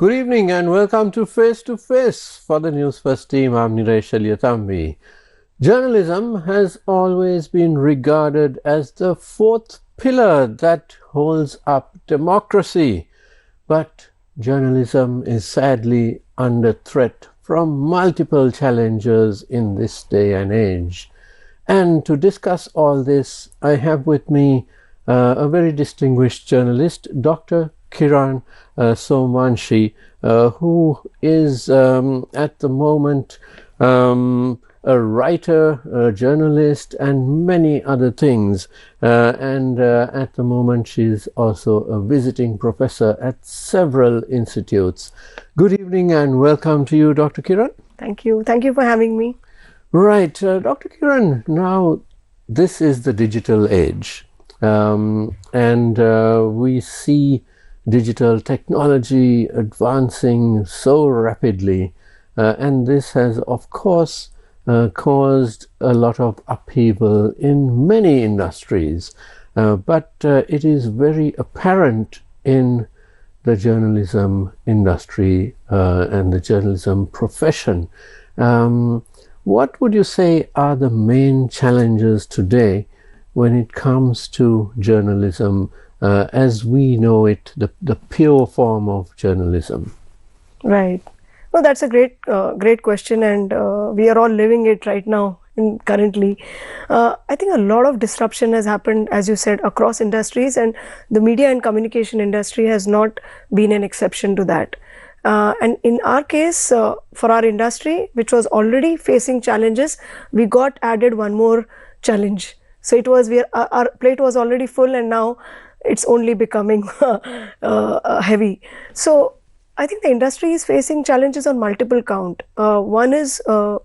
Good evening and welcome to Face to Face. For the Newsfirst team, I'm Niresh Aliathambi. Journalism has always been regarded as the fourth pillar that holds up democracy. But journalism is sadly under threat from multiple challenges in this day and age. And to discuss all this, I have with me a very distinguished journalist, Dr. Kiran Somanshi, who is at the moment a writer, a journalist, and many other things. At the moment, she's also a visiting professor at several institutes. Good evening and welcome to you, Dr. Kiran. Thank you. Thank you for having me. Right, Dr. Kiran, now this is the digital age, and we see digital technology advancing so rapidly, and this has, of course, caused a lot of upheaval in many industries, but it is very apparent in the journalism industry and the journalism profession. What would you say are the main challenges today when it comes to journalism as we know it, the pure form of journalism? Right. Well, that's a great question, and we are all living it right now. Currently, I think a lot of disruption has happened, as you said, across industries, and the media and communication industry has not been an exception to that. And in our case, for our industry, which was already facing challenges, we got added one more challenge. So it was our plate was already full, and now it's only becoming heavy. So I think the industry is facing challenges on multiple count. One is the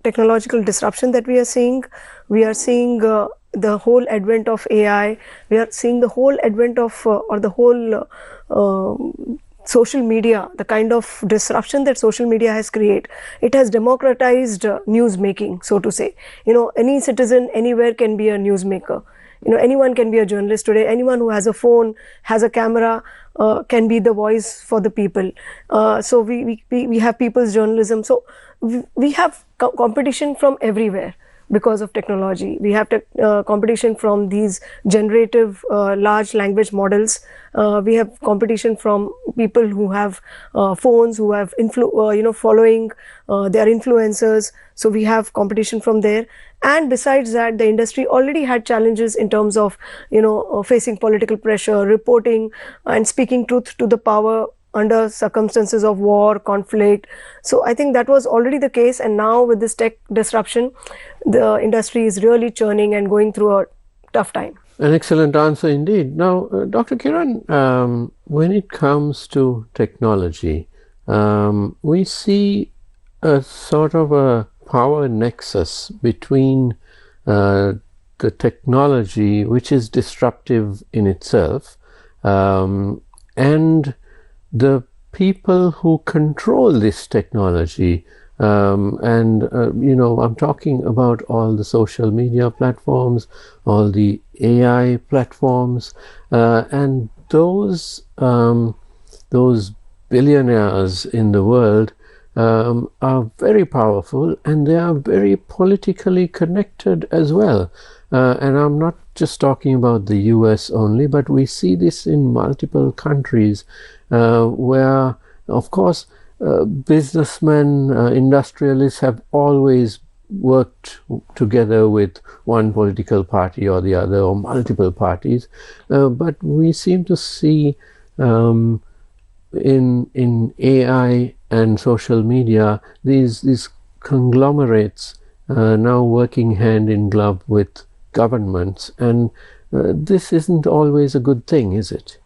technological disruption that we are seeing. We are seeing the whole advent of AI. We are seeing the whole advent of or the whole social media, the kind of disruption that social media has created. It has democratized news making, so to say. Any citizen anywhere can be a newsmaker. Anyone can be a journalist today. Anyone who has a phone, has a camera, can be the voice for the people. So we have people's journalism. So we have competition from everywhere because of technology. We have competition from these generative large language models. We have competition from people who have phones, who have following. They are influencers. So we have competition from there. And besides that, the industry already had challenges in terms of facing political pressure, reporting and speaking truth to the power under circumstances of war, conflict. So I think that was already the case, and now with this tech disruption, the industry is really churning and going through a tough time. An excellent answer indeed. Now, Dr. Kiran, when it comes to technology, we see a sort of a power nexus between the technology, which is disruptive in itself, and the people who control this technology. I'm talking about all the social media platforms, all the AI platforms, and those billionaires in the world are very powerful, and they are very politically connected as well. And I'm not just talking about the US only, but we see this in multiple countries where, of course, businessmen, industrialists have always worked together with one political party or the other, or multiple parties. But we seem to see in AI and social media these conglomerates now working hand in glove with governments, and this isn't always a good thing, is it?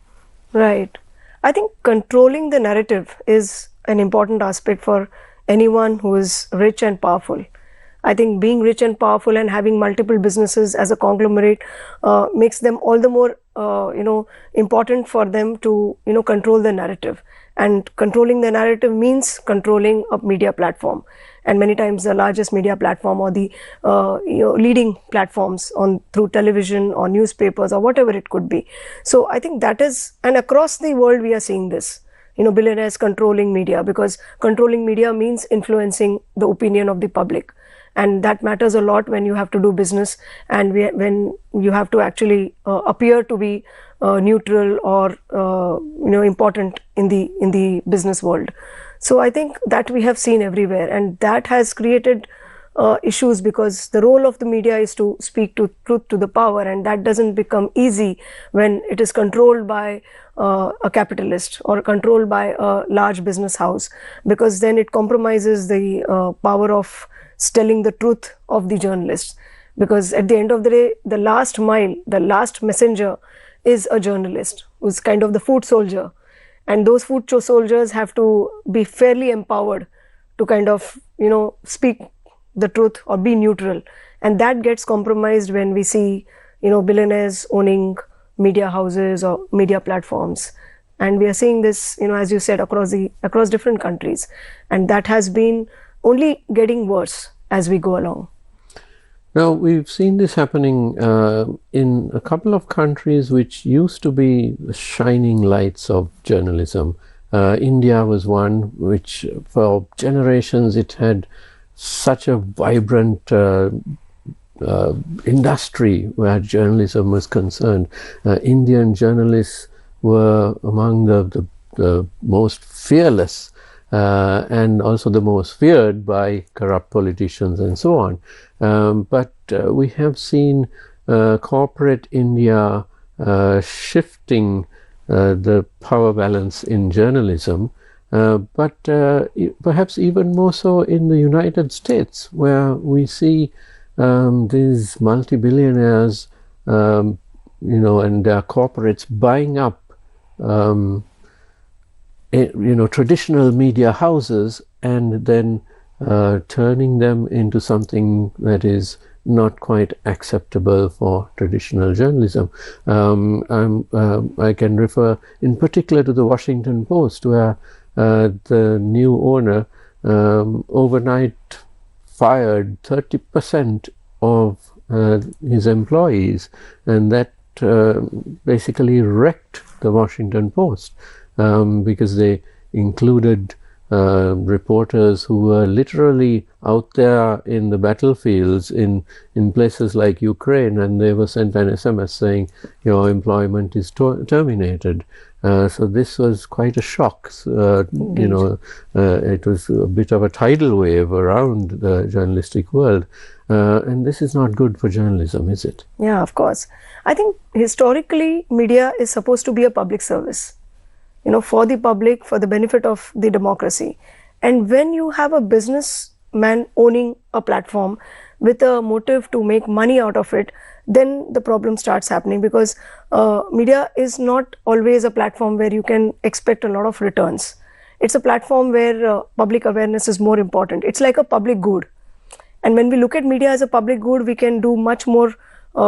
Right. I think controlling the narrative is an important aspect for anyone who is rich and powerful. I think being rich and powerful and having multiple businesses as a conglomerate makes them all the more important for them to control the narrative. And controlling the narrative means controlling a media platform. And many times the largest media platform, or the leading platforms through television or newspapers or whatever it could be. So I think that is, and across the world we are seeing this. billionaires controlling media, because controlling media means influencing the opinion of the public, and that matters a lot when you have to do business, and when you have to actually appear to be neutral or important in the business world. So I think that we have seen everywhere, and that has created issues, because the role of the media is to speak to truth to the power, and that doesn't become easy when it is controlled by a capitalist or controlled by a large business house, because then it compromises the power of telling the truth of the journalists. Because at the end of the day, the last mile, the last messenger is a journalist, who's kind of the foot soldier, and those foot soldiers have to be fairly empowered to kind of speak the truth or be neutral, and that gets compromised when we see billionaires owning media houses or media platforms. And we are seeing this, as you said, across different countries, and that has been only getting worse as we go along. Now, we've seen this happening in a couple of countries which used to be the shining lights of journalism. India was one which, for generations, it had such a vibrant industry where journalism was concerned. Indian journalists were among the most fearless and also the most feared by corrupt politicians and so on. But we have seen corporate India shifting the power balance in journalism, but perhaps even more so in the United States, where we see these multi-billionaires, and their corporates buying up traditional media houses and then turning them into something that is not quite acceptable for traditional journalism. I can refer in particular to the Washington Post, where the new owner overnight fired 30% of his employees, and that basically wrecked the Washington Post, because they included reporters who were literally out there in the battlefields in places like Ukraine, and they were sent an SMS saying your employment is terminated. So this was quite a shock. It was a bit of a tidal wave around the journalistic world, and this is not good for journalism, is it? Yeah, of course. I think historically media is supposed to be a public service, for the public, for the benefit of the democracy. And when you have a businessman owning a platform with a motive to make money out of it, then the problem starts happening, because media is not always a platform where you can expect a lot of returns. It's a platform where public awareness is more important. It's like a public good. And when we look at media as a public good, we can do much more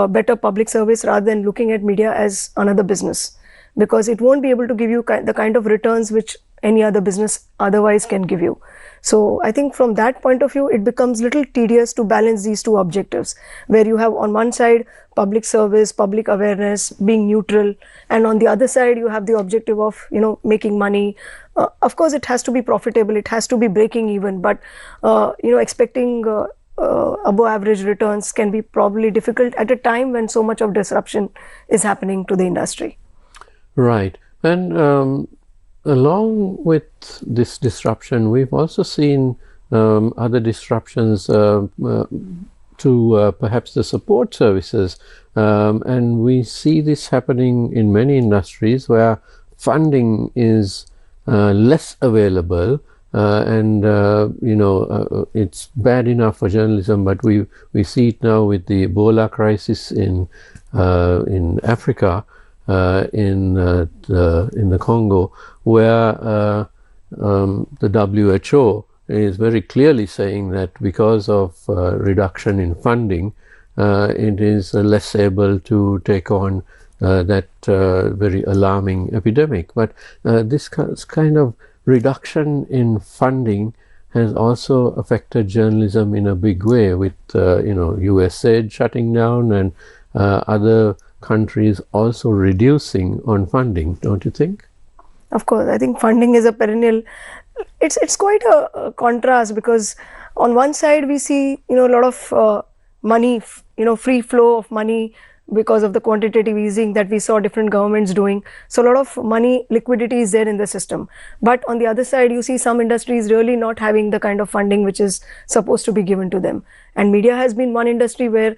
better public service rather than looking at media as another business, because it won't be able to give you the kind of returns which any other business otherwise can give you. So I think from that point of view, it becomes little tedious to balance these two objectives, where you have on one side public service, public awareness, being neutral, and on the other side you have the objective of making money. Of course, it has to be profitable, it has to be breaking even, but expecting above average returns can be probably difficult at a time when so much of disruption is happening to the industry. Right. And along with this disruption, we've also seen other disruptions to perhaps the support services. And we see this happening in many industries where funding is less available. It's bad enough for journalism, but we see it now with the Ebola crisis in Africa, in the Congo, where the WHO is very clearly saying that because of reduction in funding, it is less able to take on that very alarming epidemic. But this kind of reduction in funding has also affected journalism in a big way, with USAID shutting down and other countries also reducing on funding, don't you think? Of course, I think funding is a perennial. It's quite a contrast, because on one side we see a lot of money, free flow of money because of the quantitative easing that we saw different governments doing. So a lot of money liquidity is there in the system. But on the other side, you see some industries really not having the kind of funding which is supposed to be given to them. And media has been one industry where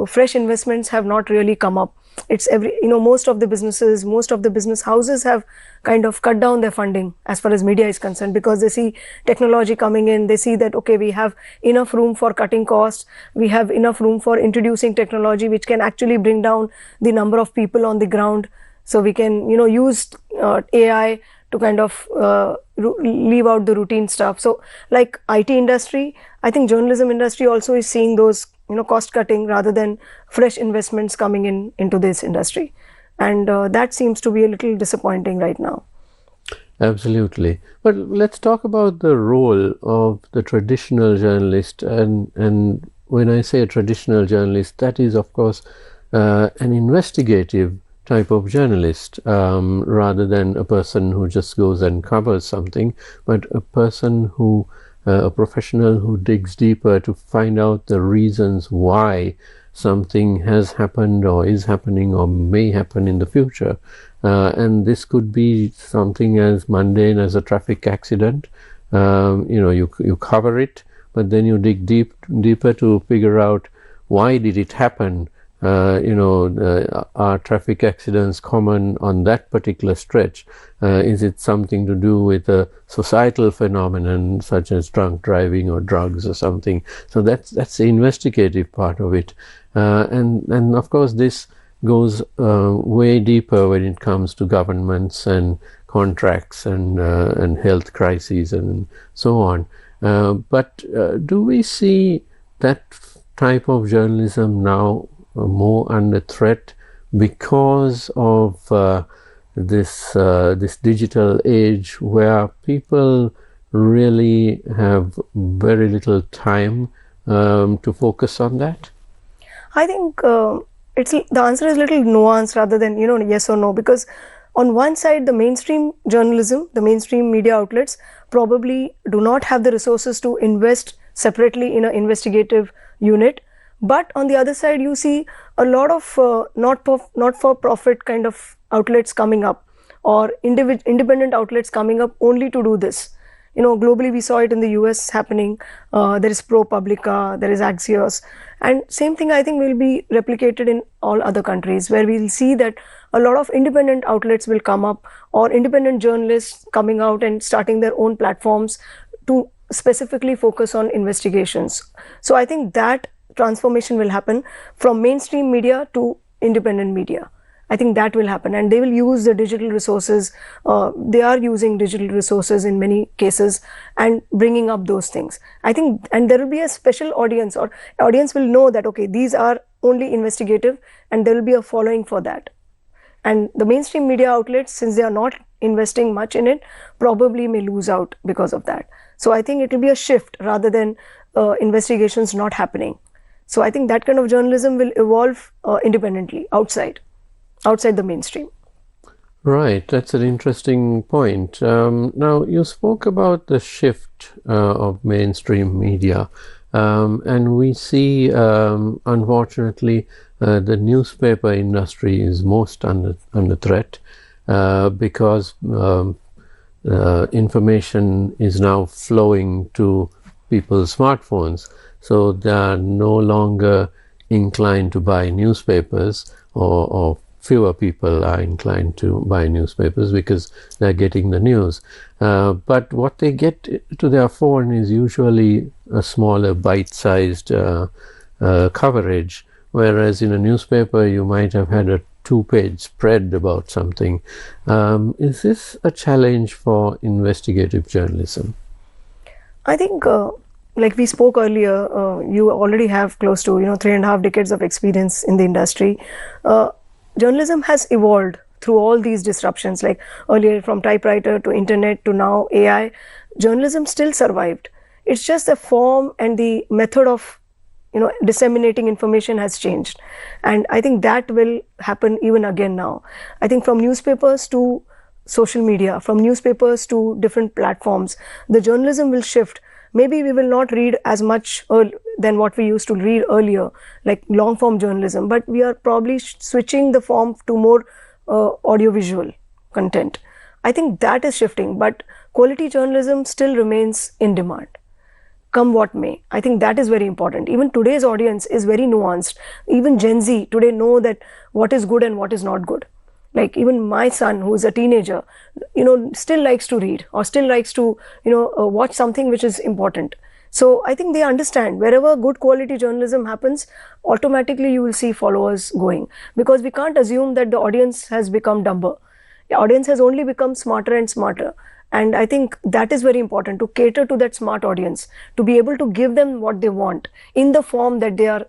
fresh investments have not really come up. It's most of the businesses, most of the business houses have kind of cut down their funding as far as media is concerned, because they see technology coming in. They see that, okay, we have enough room for cutting costs, we have enough room for introducing technology which can actually bring down the number of people on the ground. So we can use AI to kind of leave out the routine stuff. So like IT industry, I think journalism industry also is seeing those cost cutting rather than fresh investments coming in into this industry, and that seems to be a little disappointing right now. Absolutely. But let's talk about the role of the traditional journalist, and when I say a traditional journalist, that is of course an investigative type of journalist, rather than a person who just goes and covers something, but a person who a professional who digs deeper to find out the reasons why something has happened or is happening or may happen in the future. And this could be something as mundane as a traffic accident. You cover it, but then you dig deeper to figure out why did it happen. Are traffic accidents common on that particular stretch? Is it something to do with a societal phenomenon such as drunk driving or drugs or something? So that's the investigative part of it, and of course this goes way deeper when it comes to governments and contracts and health crises and so on. But do we see that type of journalism now more under threat because of this digital age, where people really have very little time to focus on that? I think the answer is a little nuanced rather than yes or no, because on one side the mainstream journalism, the mainstream media outlets probably do not have the resources to invest separately in an investigative unit. But on the other side, you see a lot of not-for-profit kind of outlets coming up, or independent outlets coming up only to do this. Globally we saw it in the US happening. There is ProPublica, there is Axios, and same thing I think will be replicated in all other countries, where we'll see that a lot of independent outlets will come up, or independent journalists coming out and starting their own platforms to specifically focus on investigations. So I think that transformation will happen from mainstream media to independent media. I think that will happen, and they will use the digital resources. They are using digital resources in many cases and bringing up those things. I think, and there will be a special audience, or audience will know that, okay, these are only investigative, and there will be a following for that. And the mainstream media outlets, since they are not investing much in it, probably may lose out because of that. So I think it will be a shift rather than investigations not happening. So I think that kind of journalism will evolve independently outside the mainstream. Right, that's an interesting point. Now, you spoke about the shift of mainstream media, and we see, unfortunately, the newspaper industry is most under threat because information is now flowing to people's smartphones. So they are no longer inclined to buy newspapers, or fewer people are inclined to buy newspapers because they're getting the news. But what they get to their phone is usually a smaller bite-sized coverage, whereas in a newspaper you might have had a 2-page spread about something. Is this a challenge for investigative journalism? I think like we spoke earlier, you already have close to 3.5 decades of experience in the industry. Journalism has evolved through all these disruptions, like earlier from typewriter to internet to now AI. Journalism still survived. It's just the form and the method of disseminating information has changed, and I think that will happen even again now. I think from newspapers to social media, from newspapers to different platforms, the journalism will shift. Maybe we will not read as much than what we used to read earlier, like long form journalism, but we are probably switching the form to more audiovisual content. I think that is shifting, but quality journalism still remains in demand, come what may. I think that is very important. Even today's audience is very nuanced. Even Gen Z today know that what is good and what is not good. Like even my son, who is a teenager, still likes to read or still likes to, watch something which is important. So I think they understand wherever good quality journalism happens, automatically you will see followers going, because we can't assume that the audience has become dumber. The audience has only become smarter and smarter. And I think that is very important, to cater to that smart audience, to be able to give them what they want in the form that they are,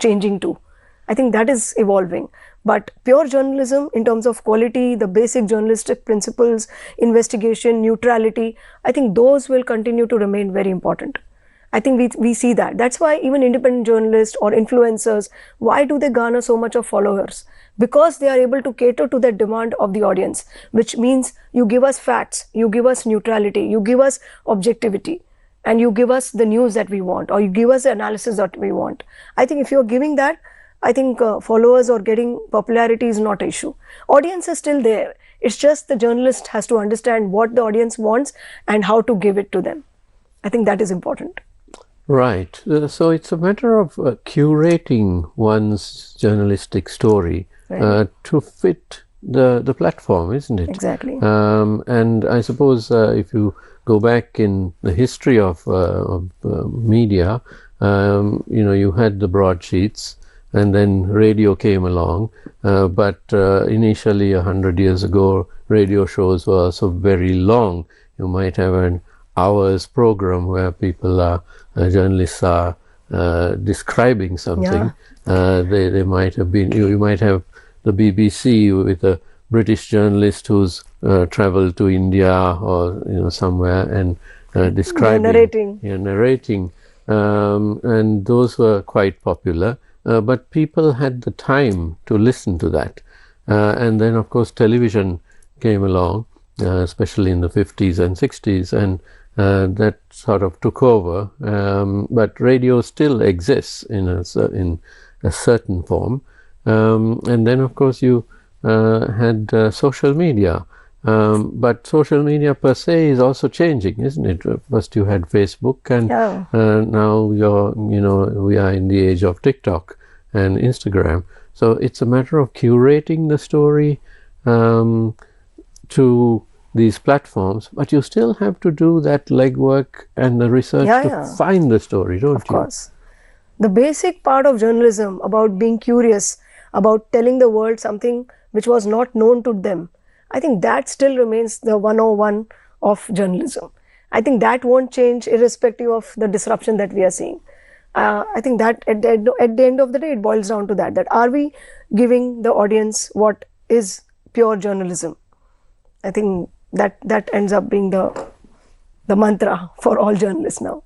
changing to. I think that is evolving. But pure journalism in terms of quality, the basic journalistic principles, investigation, neutrality, I think those will continue to remain very important. I think we see that. That's why even independent journalists or influencers, why do they garner so much of followers? Because they are able to cater to the demand of the audience, which means you give us facts, you give us neutrality, you give us objectivity, and you give us the news that we want, or you give us the analysis that we want. I think if you're giving that, I think followers or getting popularity is not an issue. Audience is still there. It's just the journalist has to understand what the audience wants and how to give it to them. I think that is important. Right. So it's a matter of curating one's journalistic story to fit the platform, isn't it? Exactly. And I suppose if you go back in the history of media, you had the broadsheets, and then radio came along. But initially, 100 years ago, radio shows were also very long. You might have an hours program where journalists are describing something. Yeah. They might have been, you might have the BBC with a British journalist who's traveled to India or somewhere and describing, narrating, and those were quite popular. But people had the time to listen to that. And then, of course, television came along, especially in the 50s and 60s, and that sort of took over. But radio still exists in a certain form. And then, of course, you had social media. But social media per se is also changing, isn't it? First you had Facebook, and now we are in the age of TikTok and Instagram. So it's a matter of curating the story to these platforms, but you still have to do that legwork and the research to find the story, don't you? Of course. The basic part of journalism about being curious, about telling the world something which was not known to them, I think that still remains the 101 of journalism. I think that won't change irrespective of the disruption that we are seeing. I think that at the end of the day, it boils down to that are we giving the audience what is pure journalism? I think that ends up being the mantra for all journalists now.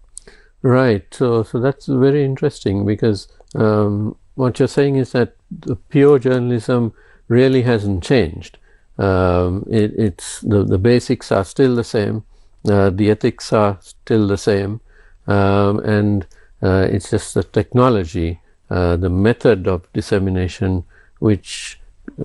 Right. So that's very interesting, because what you're saying is that the pure journalism really hasn't changed. It's the basics are still the same, the ethics are still the same, and it's just the technology, the method of dissemination, which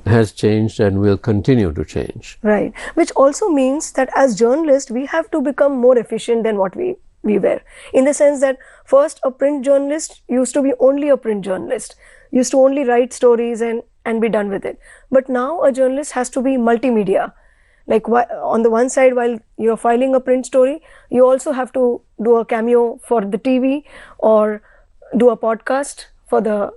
has changed and will continue to change. Right. Which also means that as journalists, we have to become more efficient than what we were. In the sense that first, a print journalist used to be only a print journalist, used to only write stories and be done with it. But now a journalist has to be multimedia. Like on the one side, while you're filing a print story, you also have to do a cameo for the TV or do a podcast for the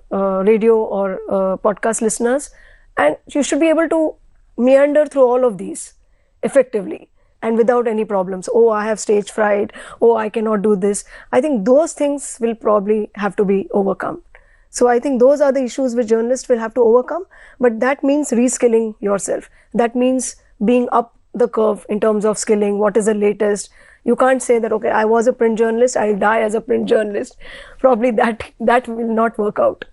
radio or podcast listeners. And you should be able to meander through all of these effectively and without any problems. Oh, I have stage fright. Oh, I cannot do this. I think those things will probably have to be overcome. So I think those are the issues which journalists will have to overcome. But that means reskilling yourself. That means being up the curve in terms of skilling. What is the latest? You can't say that, okay, I was a print journalist, I'll die as a print journalist. Probably that will not work out.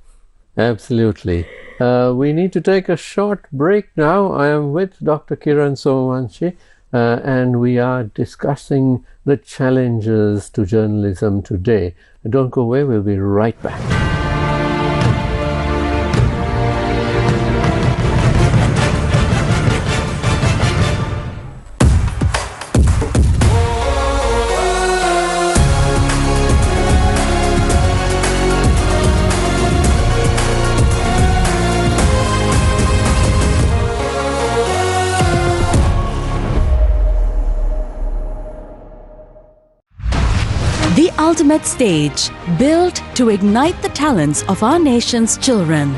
Absolutely. We need to take a short break now. I am with Dr. Kiran Somavanshi, and we are discussing the challenges to journalism today. Don't go away, we'll be right back. The ultimate stage, built to ignite the talents of our nation's children.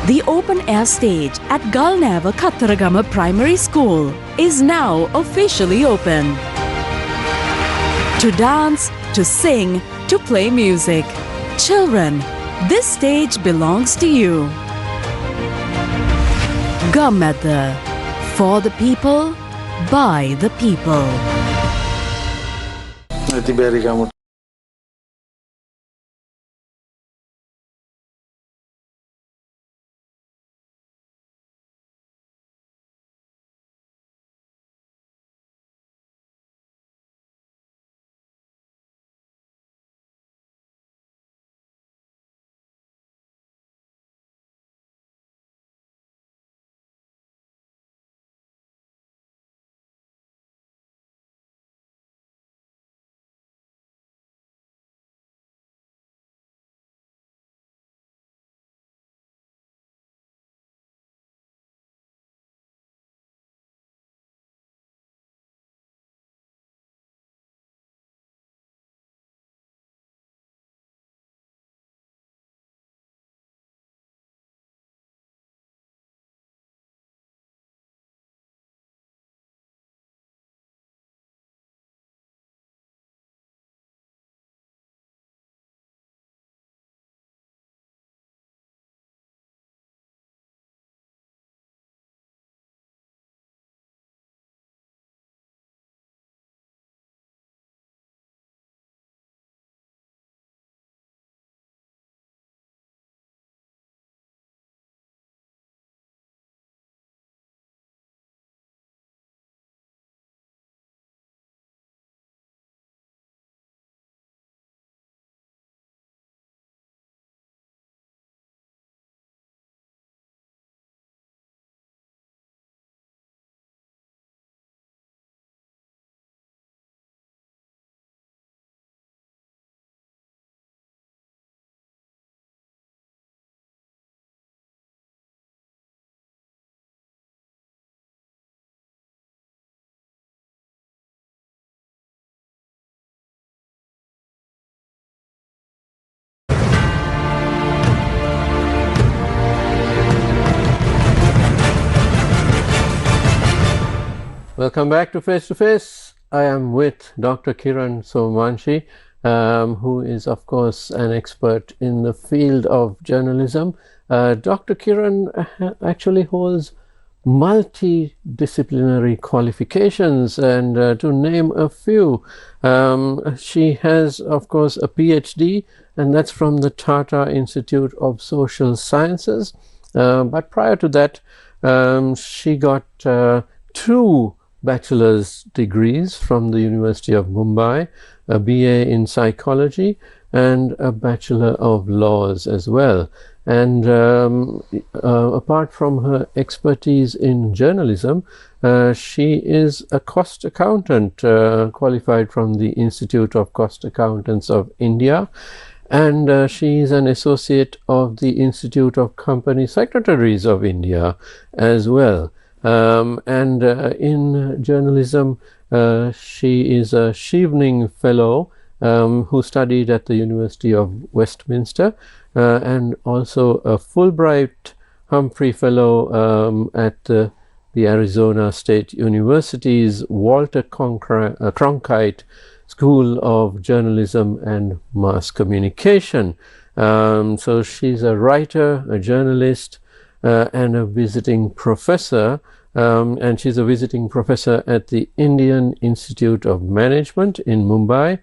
The open-air stage at Galnava Kattaragama Primary School is now officially open. To dance, to sing, to play music. Children, this stage belongs to you. Gamatha, for the people, by the people. Welcome back to Face to Face. I am with Dr. Kiran Somavanshi, who is, of course, an expert in the field of journalism. Dr. Kiran actually holds multidisciplinary qualifications, and to name a few, she has, of course, a PhD, and that's from the Tata Institute of Social Sciences. But prior to that, she got two bachelor's degrees from the University of Mumbai, a BA in psychology and a Bachelor of Laws as well. And apart from her expertise in journalism, she is a cost accountant, qualified from the Institute of Cost Accountants of India. And she is an associate of the Institute of Company Secretaries of India as well. In journalism, she is a Chevening Fellow who studied at the University of Westminster, and also a Fulbright Humphrey Fellow at the Arizona State University's Walter Cronkite School of Journalism and Mass Communication. So she's a writer, a journalist, and a visiting professor, and she's a visiting professor at the Indian Institute of Management in Mumbai,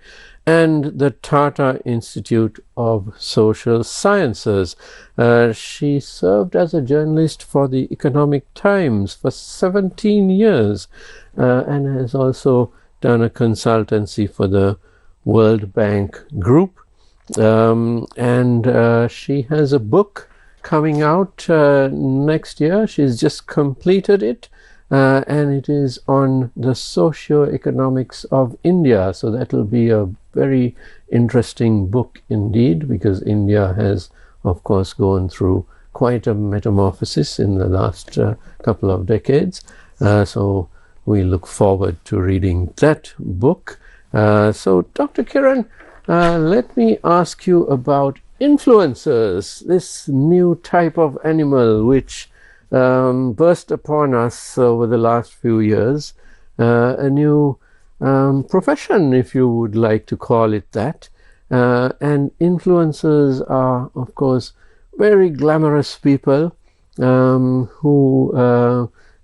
and the Tata Institute of Social Sciences. She served as a journalist for the Economic Times for 17 years and has also done a consultancy for the World Bank Group. She has a book coming out next year. She's just completed it. And it is on the socio-economics of India. So that will be a very interesting book indeed, because India has, of course, gone through quite a metamorphosis in the last couple of decades. So we look forward to reading that book. So Dr. Kiran, let me ask you about influencers, this new type of animal which burst upon us over the last few years, a new profession, if you would like to call it that. And influencers are, of course, very glamorous people who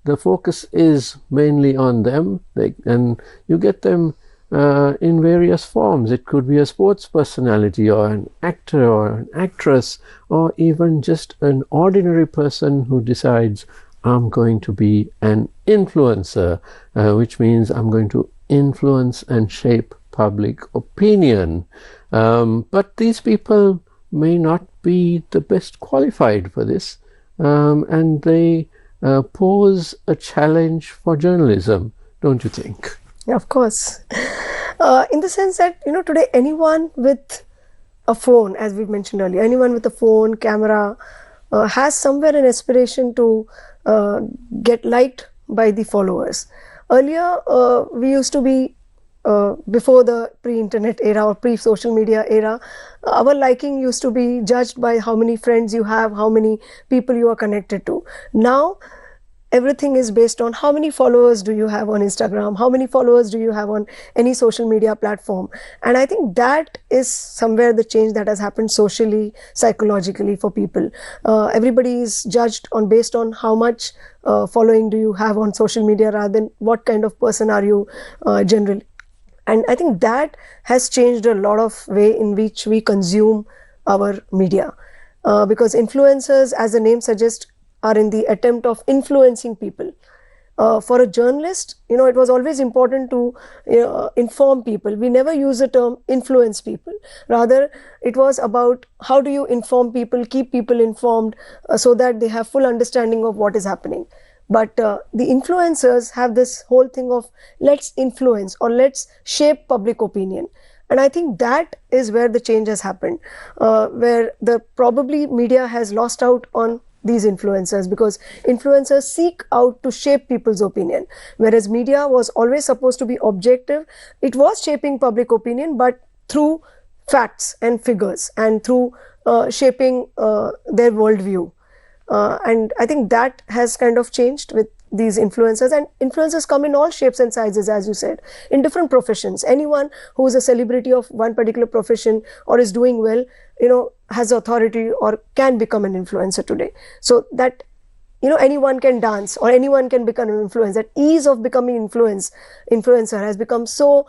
the focus is mainly on them, and you get them in various forms. It could be a sports personality or an actor or an actress, or even just an ordinary person who decides, I'm going to be an influencer, which means I'm going to influence and shape public opinion. But these people may not be the best qualified for this, and they pose a challenge for journalism, don't you think? Of course. In the sense that, today anyone with a phone, as we mentioned earlier, anyone with a phone, camera, has somewhere an aspiration to get liked by the followers. Earlier, we used to be, before the pre-internet era or pre-social media era, our liking used to be judged by how many friends you have, how many people you are connected to. Now, everything is based on how many followers do you have on Instagram, how many followers do you have on any social media platform. And I think that is somewhere the change that has happened socially, psychologically for people. Everybody is judged on based on how much following do you have on social media rather than what kind of person are you generally. And I think that has changed a lot of way in which we consume our media. Because influencers, as the name suggests, are in the attempt of influencing people. For a journalist, it was always important to inform people. We never use the term influence people. Rather, it was about how do you inform people, keep people informed so that they have full understanding of what is happening. But the influencers have this whole thing of let's influence or let's shape public opinion. And I think that is where the change has happened, where the probably media has lost out on these influencers, because influencers seek out to shape people's opinion, whereas media was always supposed to be objective. It was shaping public opinion, but through facts and figures and through shaping their worldview. And I think that has kind of changed with these influencers, and influencers come in all shapes and sizes, as you said, in different professions. Anyone who is a celebrity of one particular profession or is doing well, has authority or can become an influencer today. So that, anyone can dance or anyone can become an influencer. That ease of becoming influencer has become so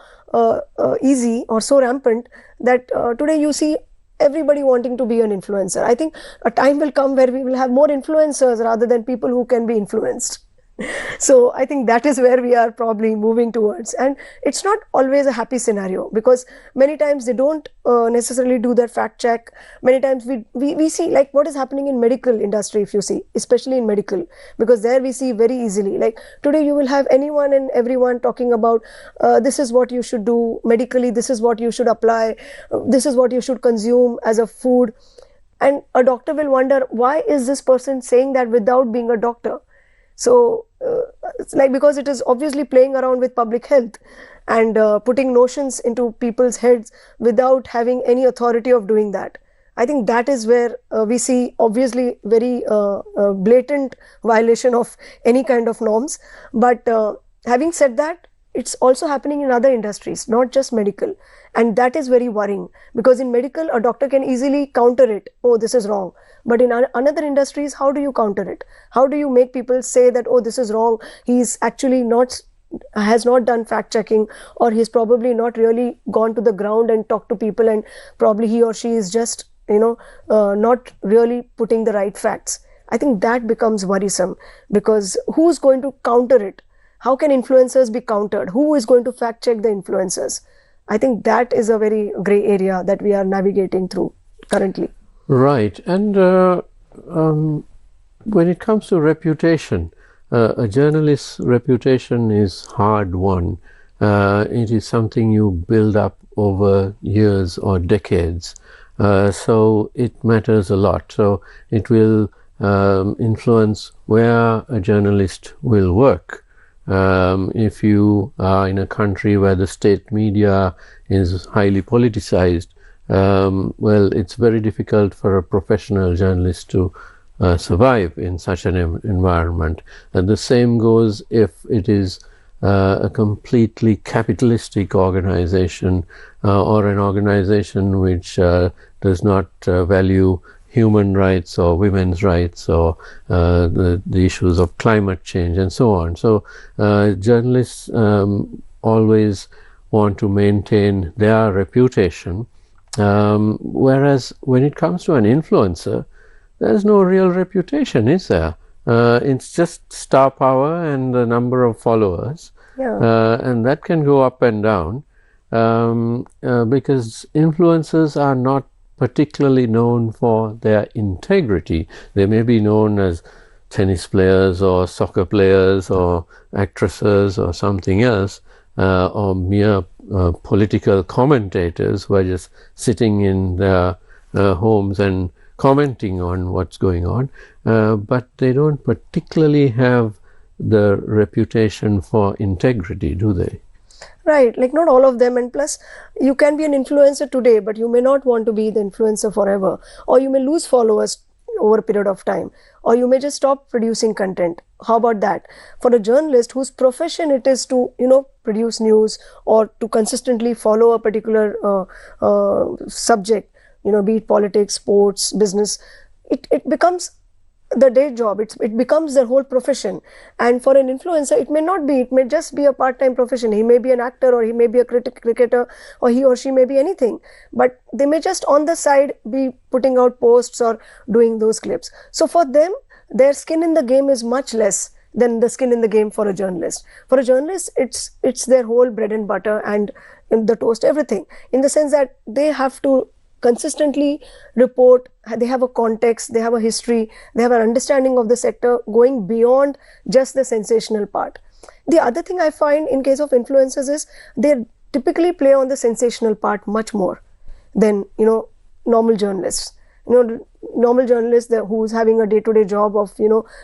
easy or so rampant that today you see everybody wanting to be an influencer. I think a time will come where we will have more influencers rather than people who can be influenced. So I think that is where we are probably moving towards, and it's not always a happy scenario, because many times they don't necessarily do their fact check. Many times we see like what is happening in medical industry, if you see, especially in medical, because there we see very easily, like today you will have anyone and everyone talking about this is what you should do medically, this is what you should apply, this is what you should consume as a food. And a doctor will wonder, why is this person saying that without being a doctor? So it's like, because it is obviously playing around with public health and putting notions into people's heads without having any authority of doing that. I think that is where we see obviously very blatant violation of any kind of norms. But having said that, it's also happening in other industries, not just medical. And that is very worrying, because in medical, a doctor can easily counter it. Oh, this is wrong. But in another industries, how do you counter it? How do you make people say that, oh, this is wrong? He's actually not has not done fact checking, or he's probably not really gone to the ground and talked to people, and probably he or she is just not really putting the right facts. I think that becomes worrisome, because who's going to counter it? How can influencers be countered? Who is going to fact check the influencers? I think that is a very gray area that we are navigating through currently. Right. And when it comes to reputation, a journalist's reputation is hard won. It is something you build up over years or decades. So it matters a lot. So it will influence where a journalist will work. If you are in a country where the state media is highly politicized, well, it's very difficult for a professional journalist to survive in such an environment. And the same goes if it is a completely capitalistic organization or an organization which does not value human rights or women's rights or the issues of climate change and so on. So journalists always want to maintain their reputation, whereas when it comes to an influencer, there's no real reputation, is there? It's just star power and the number of followers, and that can go up and down because influencers are not particularly known for their integrity. They may be known as tennis players or soccer players or actresses or something else, or mere political commentators who are just sitting in their homes and commenting on what's going on, but they don't particularly have the reputation for integrity, do they? Right, like not all of them, and plus you can be an influencer today, but you may not want to be the influencer forever, or you may lose followers over a period of time, or you may just stop producing content. How about that? For a journalist whose profession it is to produce news or to consistently follow a particular subject, be it politics, sports, business, it becomes the day job. It becomes their whole profession. And for an influencer, it may not be. It may just be a part-time profession. He may be an actor, or he may be a cricketer, or he or she may be anything. But they may just on the side be putting out posts or doing those clips. So for them, their skin in the game is much less than the skin in the game for a journalist. For a journalist, it's their whole bread and butter and the toast, everything. In the sense that they have to consistently report, they have a context, they have a history, they have an understanding of the sector going beyond just the sensational part. The other thing I find in case of influencers is they typically play on the sensational part much more than normal journalists. Normal journalists who's having a day-to-day job of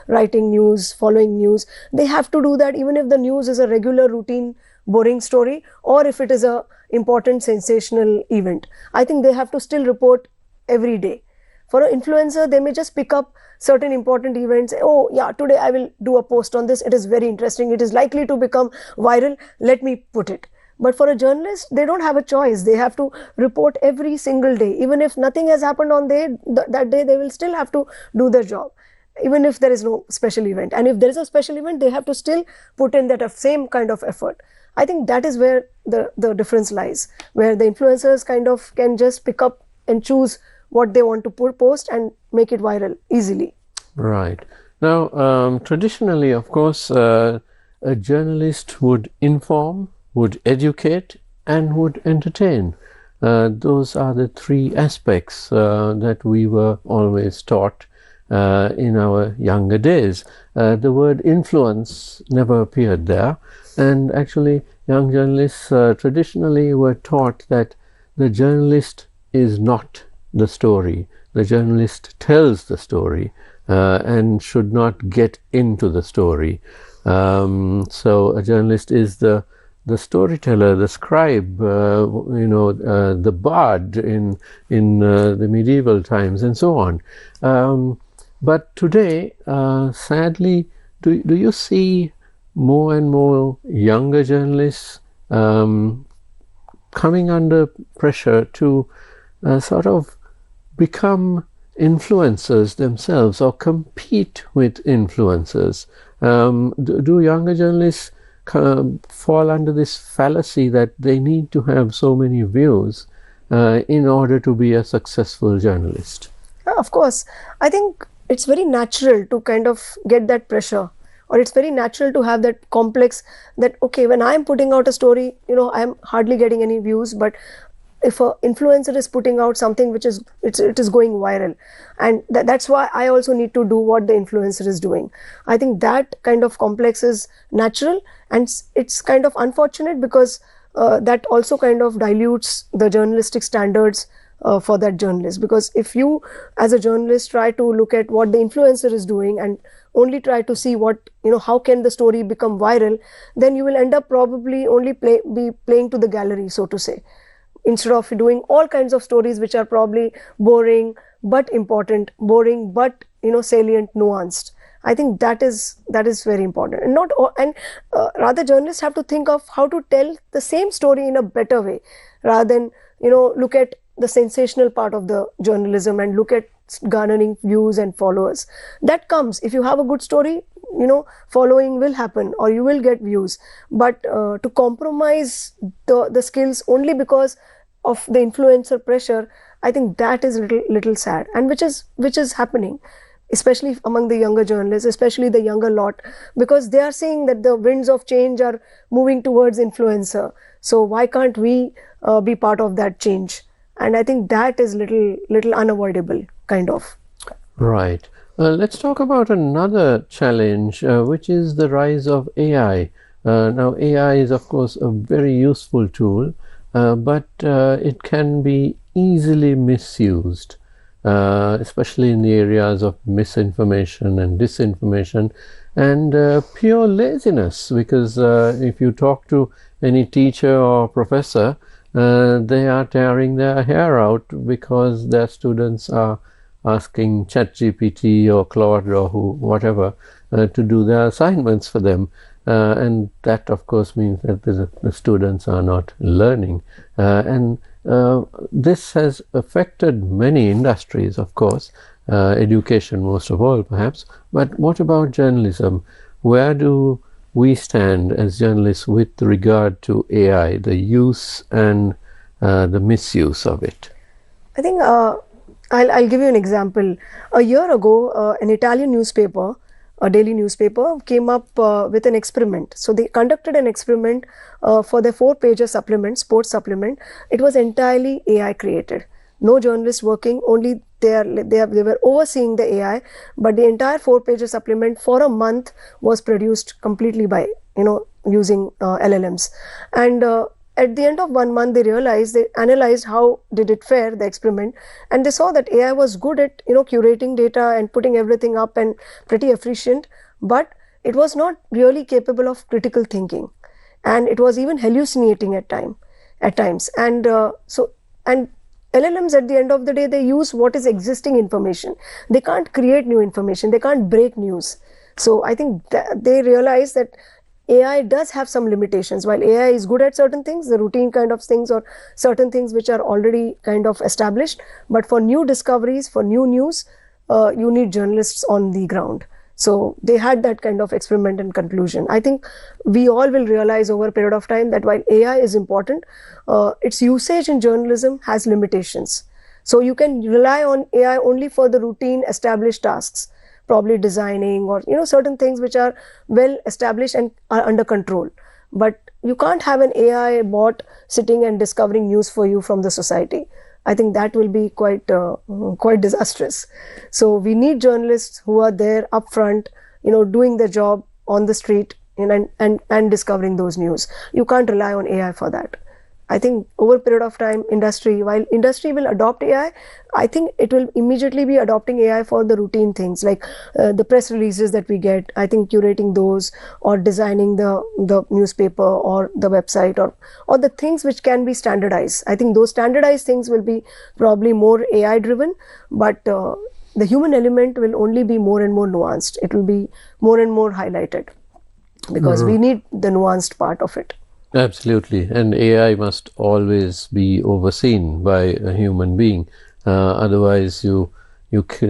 writing news, following news, they have to do that even if the news is a regular, routine, boring story, or if it is a important sensational event. I think they have to still report every day. For an influencer, they may just pick up certain important events. Oh yeah, today I will do a post on this. It is very interesting. It is likely to become viral. Let me put it. But for a journalist, they don't have a choice. They have to report every single day. Even if nothing has happened on that day, they will still have to do their job, even if there is no special event. And if there is a special event, they have to still put in that same kind of effort. I think that is where the difference lies, where the influencers kind of can just pick up and choose what they want to post and make it viral easily. Right. Now, traditionally, of course, a journalist would inform, would educate, and would entertain. Those are the three aspects that we were always taught in our younger days. The word influence never appeared there. And actually, young journalists traditionally were taught that the journalist is not the story. The journalist tells the story and should not get into the story. So a journalist is the storyteller, the scribe, the bard in the medieval times, and so on. But today, sadly, do you see more and more younger journalists coming under pressure to sort of become influencers themselves or compete with influencers? Do younger journalists fall under this fallacy that they need to have so many views in order to be a successful journalist? Of course, I think it's very natural to kind of get that pressure, or it's very natural to have that complex that, okay, when I'm putting out a story, I'm hardly getting any views, but if an influencer is putting out something which is it is going viral, and that's why I also need to do what the influencer is doing. I think that kind of complex is natural, and it's kind of unfortunate because that also kind of dilutes the journalistic standards for that journalist. Because if you as a journalist try to look at what the influencer is doing and only try to see what, how can the story become viral, then you will end up probably only be playing to the gallery, so to say, instead of doing all kinds of stories which are probably boring but important, boring but salient, nuanced. I think that is very important, and rather journalists have to think of how to tell the same story in a better way, rather than look at the sensational part of the journalism and look at garnering views and followers. That comes if you have a good story, following will happen or you will get views. But to compromise the skills only because of the influencer pressure, I think that is little sad, and which is happening, especially among the younger journalists, especially the younger lot, because they are seeing that the winds of change are moving towards influencer. So why can't we be part of that change? And I think that is little unavoidable, kind of. Right. Let's talk about another challenge, which is the rise of AI. Now, AI is, of course, a very useful tool, but it can be easily misused, especially in the areas of misinformation and disinformation and pure laziness. Because if you talk to any teacher or professor, they are tearing their hair out because their students are asking ChatGPT or Claude or whatever to do their assignments for them, and that of course means that the students are not learning, and this has affected many industries, of course, education most of all perhaps. But what about journalism? Where do we stand as journalists with regard to AI, the use and the misuse of it? I think I'll give you an example. A year ago, an Italian newspaper, a daily newspaper, came up with an experiment. So they conducted an experiment for their 4-pager supplement, sports supplement. It was entirely AI created. No journalist working, only they were overseeing the AI, but the entire 4-pager supplement for a month was produced completely by using LLMs. And at the end of 1 month, they analyzed how did it fare, the experiment, and they saw that AI was good at curating data and putting everything up and pretty efficient, but it was not really capable of critical thinking, and it was even hallucinating at times. And LLMs, at the end of the day, they use what is existing information. They can't create new information. They can't break news. So I think they realize that AI does have some limitations. While AI is good at certain things, the routine kind of things, or certain things which are already kind of established, but for new discoveries, for new news, you need journalists on the ground. So they had that kind of experiment and conclusion. I think we all will realize over a period of time that while AI is important, its usage in journalism has limitations. So you can rely on AI only for the routine established tasks, probably designing or certain things which are well established and are under control. But you can't have an AI bot sitting and discovering news for you from the society. I think that will be quite disastrous. So we need journalists who are there up front, doing their job on the street and discovering those news. You can't rely on AI for that. I think over a period of time, while industry will adopt AI, I think it will immediately be adopting AI for the routine things like the press releases that we get. I think curating those or designing the newspaper or the website or the things which can be standardized. I think those standardized things will be probably more AI driven, but the human element will only be more and more nuanced. It will be more and more highlighted because we need the nuanced part of it. Absolutely, and AI must always be overseen by a human being. Otherwise, you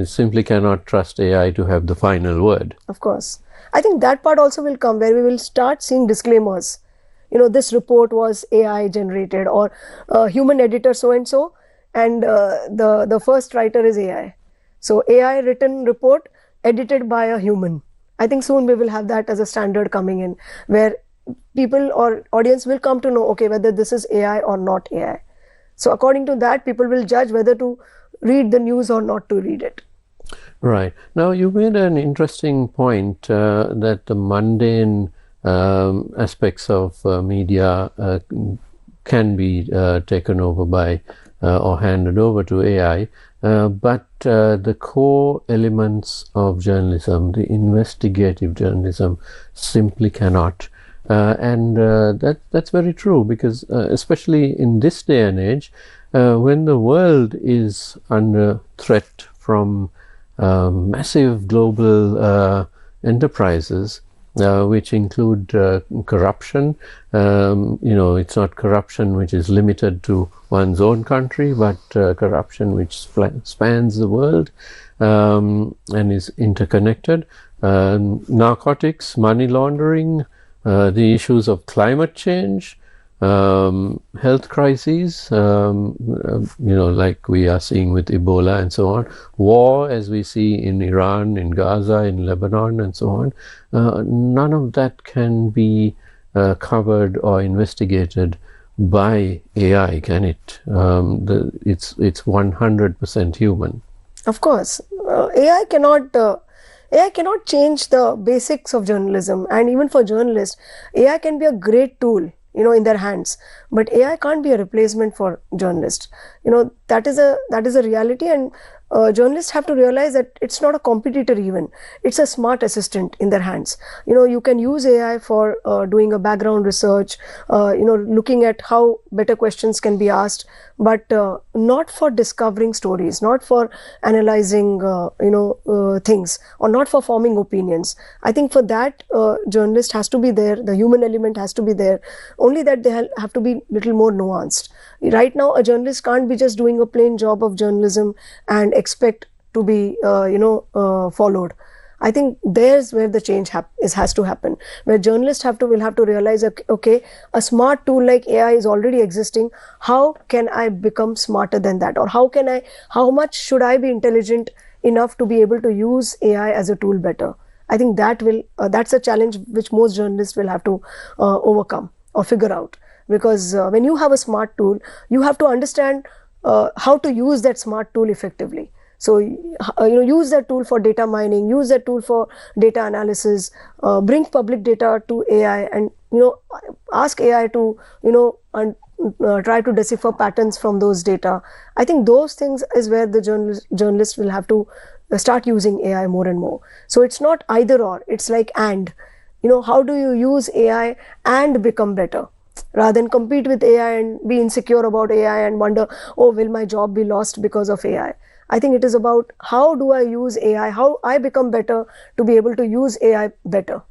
simply cannot trust AI to have the final word. Of course. I think that part also will come, where we will start seeing disclaimers. This report was AI generated, or human editor so and so, and the first writer is AI. So AI written report edited by a human. I think soon we will have that as a standard coming in, where people or audience will come to know, okay, whether this is AI or not AI. So according to that, people will judge whether to read the news or not to read it. Right. Now, you made an interesting point that the mundane aspects of media can be taken over by or handed over to AI, but the core elements of journalism, the investigative journalism, simply cannot. And that's very true, because especially in this day and age, when the world is under threat from massive global enterprises, which include corruption. It's not corruption which is limited to one's own country, but corruption which spans the world and is interconnected. Narcotics, money laundering, the issues of climate change, health crises, like we are seeing with Ebola and so on, war as we see in Iran, in Gaza, in Lebanon and so on. None of that can be covered or investigated by AI, can it? It's 100% human. Of course, AI cannot change the basics of journalism, and even for journalists, AI can be a great tool, in their hands, but AI can't be a replacement for journalists. That is a reality, and journalists have to realize that it's not a competitor even. It's a smart assistant in their hands. You can use AI for doing a background research, looking at how better questions can be asked, but not for discovering stories, not for analyzing, things, or not for forming opinions. I think for that, journalist has to be there, the human element has to be there, only that they have to be little more nuanced. Right now, a journalist can't be just doing a plain job of journalism and expect to be, followed. I think there's where the change has to happen, where journalists will have to realize, okay, a smart tool like AI is already existing. How can I become smarter than that? Or how much should I be intelligent enough to be able to use AI as a tool better? I think that's a challenge which most journalists will have to overcome or figure out. Because when you have a smart tool, you have to understand how to use that smart tool effectively. So, use that tool for data mining, use that tool for data analysis, bring public data to AI, and, ask AI to, try to decipher patterns from those data. I think those things is where the journalists will have to start using AI more and more. So it's not either or, it's like and. How do you use AI and become better? Rather than compete with AI and be insecure about AI and wonder, oh, will my job be lost because of AI? I think it is about how do I use AI, how I become better to be able to use AI better.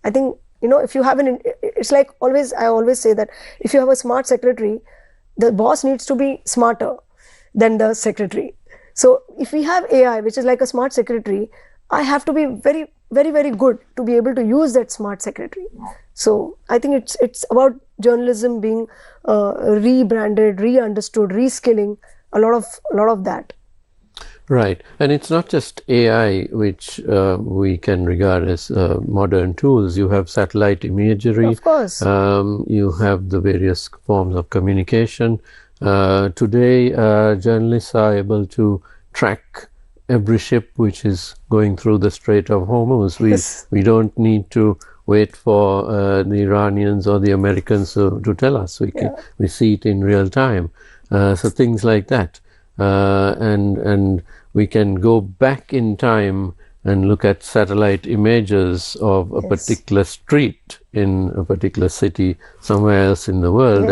I think, if you have it's like I always say that if you have a smart secretary, the boss needs to be smarter than the secretary. So if we have AI, which is like a smart secretary, I have to be very, very, very good to be able to use that smart secretary. So I think it's about journalism being rebranded, re-understood, reskilling, a lot of that. Right, and it's not just AI which we can regard as modern tools. You have satellite imagery. Of course. You have the various forms of communication. Today, journalists are able to track every ship which is going through the Strait of Hormuz. We don't need to wait for the Iranians or the Americans to tell us. We see it in real time. So things like that. And we can go back in time and look at satellite images of a particular street in a particular city somewhere else in the world,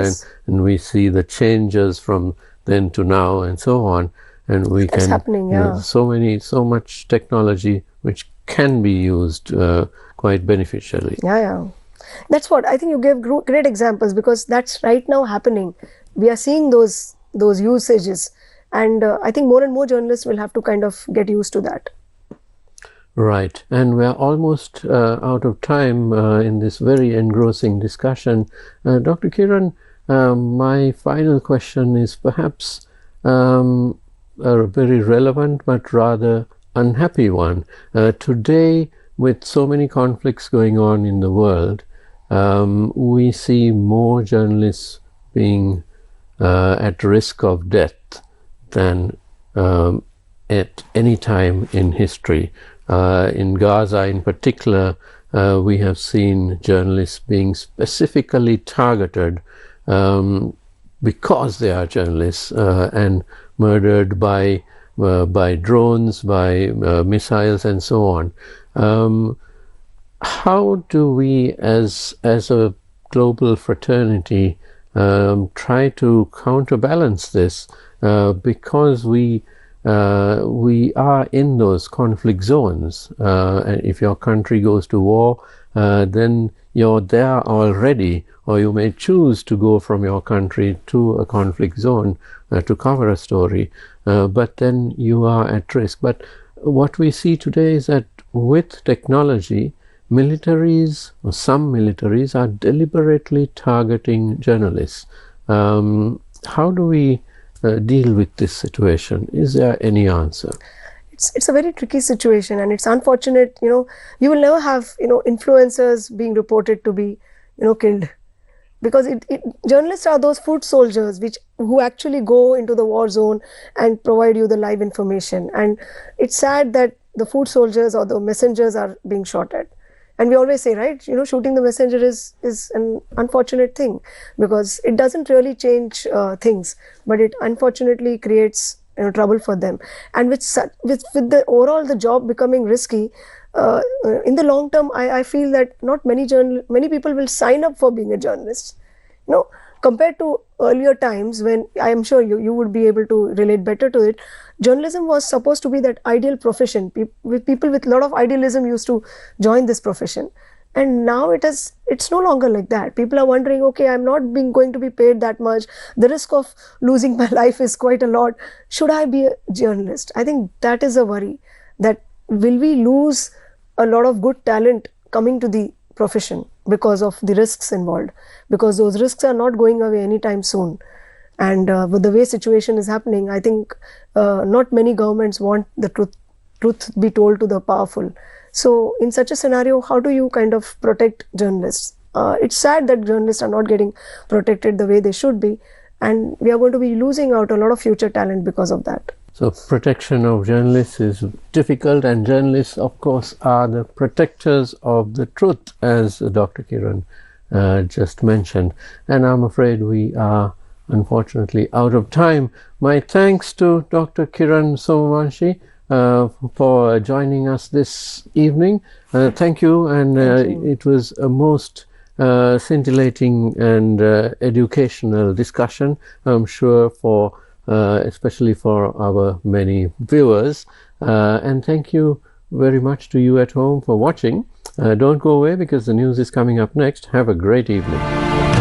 and we see the changes from then to now and so on. And we That's happening, yeah. So much technology which can be used quite beneficially. Yeah. That's what I think you gave great examples, because that's right now happening. We are seeing those usages, and I think more and more journalists will have to kind of get used to that. Right, and we're almost out of time in this very engrossing discussion. Dr. Kiran, my final question is perhaps a very relevant but rather unhappy one. Today, with so many conflicts going on in the world, we see more journalists being at risk of death than at any time in history. In Gaza in particular, we have seen journalists being specifically targeted because they are journalists and murdered by drones, by missiles, and so on. How do we, as a global fraternity, try to counterbalance this? Because we are in those conflict zones. And if your country goes to war, then you're there already, or you may choose to go from your country to a conflict zone to cover a story, but then you are at risk. But what we see today is that with technology, militaries, or some militaries, are deliberately targeting journalists. How do we deal with this situation? Is there any answer? It's a very tricky situation, and it's unfortunate. You will never have influencers being reported to be killed, because journalists are those foot soldiers who actually go into the war zone and provide you the live information. And it's sad that the foot soldiers or the messengers are being shot at. And we always say, right, shooting the messenger is an unfortunate thing, because it doesn't really change things, but it unfortunately creates trouble for them. And with the overall the job becoming risky, in the long term, I feel that not many people will sign up for being a journalist. Compared to earlier times, when I am sure you would be able to relate better to it, journalism was supposed to be that ideal profession. People with a lot of idealism used to join this profession. And now it's no longer like that. People are wondering, okay, I'm not going to be paid that much. The risk of losing my life is quite a lot. Should I be a journalist? I think that is a worry, that will we lose a lot of good talent coming to the profession because of the risks involved, because those risks are not going away anytime soon. And with the way situation is happening, I think not many governments want the truth be told to the powerful. So in such a scenario, how do you kind of protect journalists? It's sad that journalists are not getting protected the way they should be, and we are going to be losing out a lot of future talent because of that. So protection of journalists is difficult, and journalists, of course, are the protectors of the truth, as Dr. Kiran just mentioned. And I'm afraid we are unfortunately out of time. My thanks to Dr. Kiran Somavanshi for joining us this evening. Thank you, and it was a most scintillating and educational discussion, I'm sure, for especially for our many viewers. And thank you very much to you at home for watching. Don't go away, because the news is coming up next. Have a great evening.